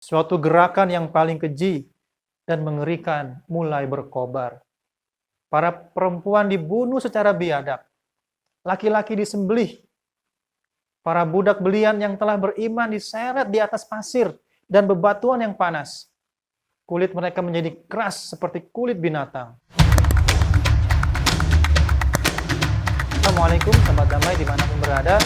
Suatu gerakan yang paling keji dan mengerikan mulai berkobar. Para perempuan dibunuh secara biadab. Laki-laki disembelih. Para budak belian yang telah beriman diseret di atas pasir dan bebatuan yang panas. Kulit mereka menjadi keras seperti kulit binatang. Assalamualaikum sahabat damai dimanapun berada.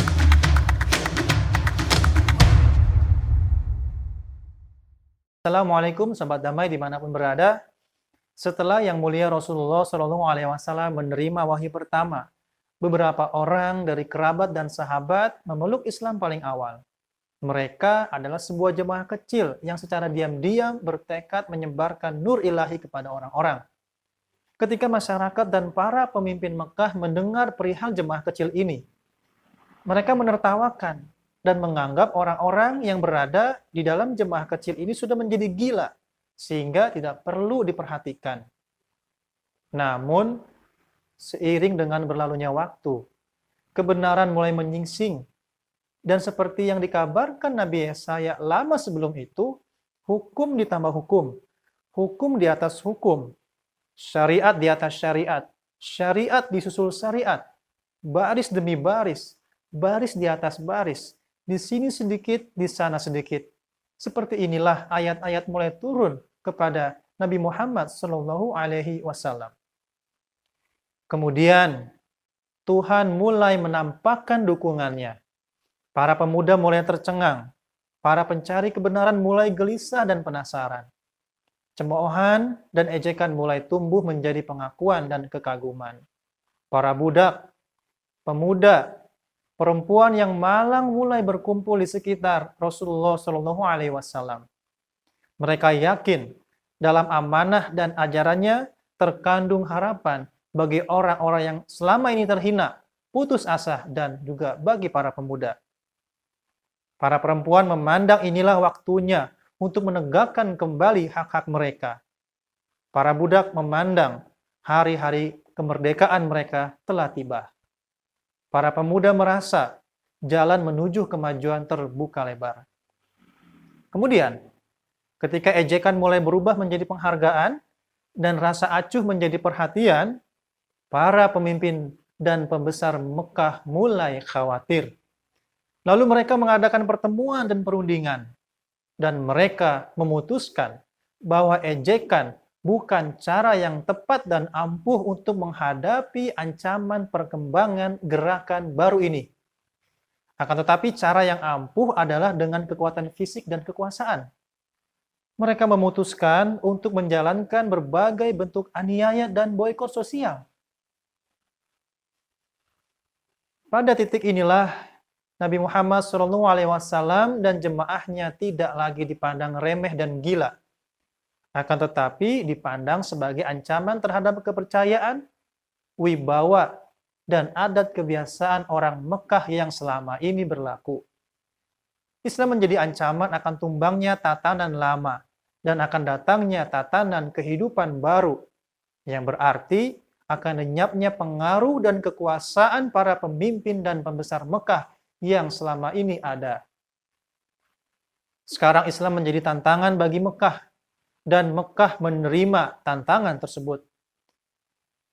Assalamualaikum sahabat damai dimanapun berada. Setelah yang mulia Rasulullah SAW menerima wahyu pertama, beberapa orang dari kerabat dan sahabat memeluk Islam paling awal. Mereka adalah sebuah jemaah kecil yang secara diam-diam bertekad menyebarkan nur ilahi kepada orang-orang. Ketika masyarakat dan para pemimpin Mekah mendengar perihal jemaah kecil ini, mereka menertawakan dan menganggap orang-orang yang berada di dalam jemaah kecil ini sudah menjadi gila, sehingga tidak perlu diperhatikan. Namun, seiring dengan berlalunya waktu, kebenaran mulai menyingsing, dan seperti yang dikabarkan Nabi Yesaya lama sebelum itu, hukum ditambah hukum, hukum di atas hukum, syariat di atas syariat, syariat disusul syariat, baris demi baris, baris di atas baris, di sini sedikit, di sana sedikit. Seperti inilah ayat-ayat mulai turun kepada Nabi Muhammad SAW. Kemudian Tuhan mulai menampakkan dukungannya. Para pemuda mulai tercengang. Para pencari kebenaran mulai gelisah dan penasaran. Cemoohan dan ejekan mulai tumbuh menjadi pengakuan dan kekaguman. Para budak, pemuda, perempuan yang malang mulai berkumpul di sekitar Rasulullah SAW. Mereka yakin dalam amanah dan ajarannya terkandung harapan bagi orang-orang yang selama ini terhina, putus asa, dan juga bagi para pemuda. Para perempuan memandang inilah waktunya untuk menegakkan kembali hak-hak mereka. Para budak memandang hari-hari kemerdekaan mereka telah tiba. Para pemuda merasa jalan menuju kemajuan terbuka lebar. Kemudian, ketika ejekan mulai berubah menjadi penghargaan dan rasa acuh menjadi perhatian, para pemimpin dan pembesar Mekah mulai khawatir. Lalu mereka mengadakan pertemuan dan perundingan, dan mereka memutuskan bahwa ejekan bukan cara yang tepat dan ampuh untuk menghadapi ancaman perkembangan gerakan baru ini. Akan tetapi cara yang ampuh adalah dengan kekuatan fisik dan kekuasaan. Mereka memutuskan untuk menjalankan berbagai bentuk aniaya dan boikot sosial. Pada titik inilah Nabi Muhammad SAW dan jemaahnya tidak lagi dipandang remeh dan gila, akan tetapi dipandang sebagai ancaman terhadap kepercayaan, wibawa, dan adat kebiasaan orang Mekah yang selama ini berlaku. Islam menjadi ancaman akan tumbangnya tatanan lama dan akan datangnya tatanan kehidupan baru, yang berarti akan lenyapnya pengaruh dan kekuasaan para pemimpin dan pembesar Mekah yang selama ini ada. Sekarang Islam menjadi tantangan bagi Mekah, dan Mekah menerima tantangan tersebut.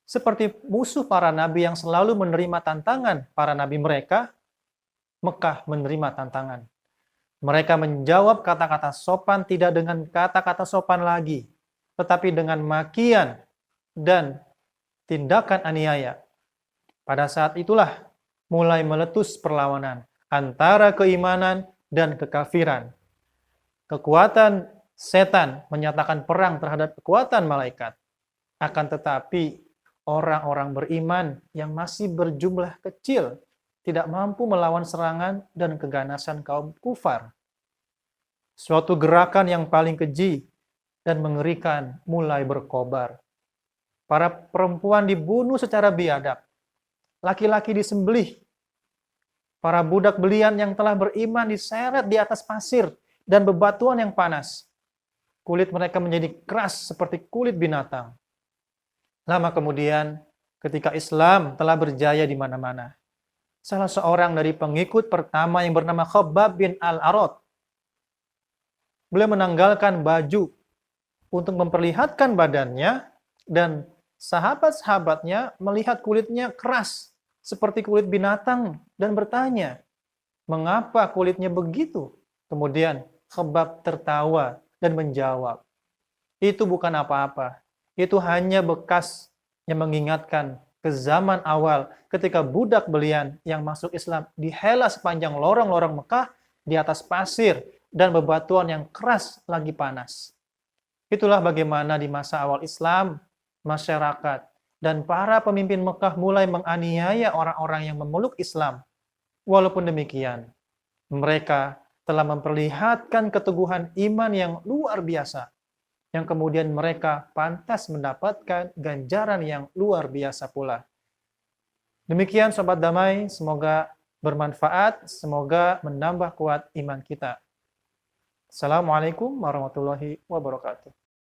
Seperti musuh para nabi yang selalu menerima tantangan para nabi mereka, Mekah menerima tantangan. Mereka menjawab kata-kata sopan tidak dengan kata-kata sopan lagi, tetapi dengan makian dan tindakan aniaya. Pada saat itulah mulai meletus perlawanan antara keimanan dan kekafiran. Kekuatan setan menyatakan perang terhadap kekuatan malaikat. Akan tetapi orang-orang beriman yang masih berjumlah kecil tidak mampu melawan serangan dan keganasan kaum kufar. Suatu gerakan yang paling keji dan mengerikan mulai berkobar. Para perempuan dibunuh secara biadab. Laki-laki disembelih. Para budak belian yang telah beriman diseret di atas pasir dan bebatuan yang panas. Kulit mereka menjadi keras seperti kulit binatang. Lama kemudian, ketika Islam telah berjaya di mana-mana, salah seorang dari pengikut pertama yang bernama Khabbab bin Al-Arad Beliau menanggalkan baju untuk memperlihatkan badannya, dan sahabat-sahabatnya melihat kulitnya keras seperti kulit binatang dan bertanya, "Mengapa kulitnya begitu?" Kemudian Khabbab tertawa dan menjawab, "Itu bukan apa-apa. Itu hanya bekas yang mengingatkan ke zaman awal ketika budak belian yang masuk Islam dihela sepanjang lorong-lorong Mekah di atas pasir dan bebatuan yang keras lagi panas." Itulah bagaimana di masa awal Islam, masyarakat dan para pemimpin Mekah mulai menganiaya orang-orang yang memeluk Islam. Walaupun demikian, mereka telah memperlihatkan keteguhan iman yang luar biasa, yang kemudian mereka pantas mendapatkan ganjaran yang luar biasa pula. Demikian Sobat Damai, semoga bermanfaat, semoga menambah kuat iman kita. Assalamualaikum warahmatullahi wabarakatuh.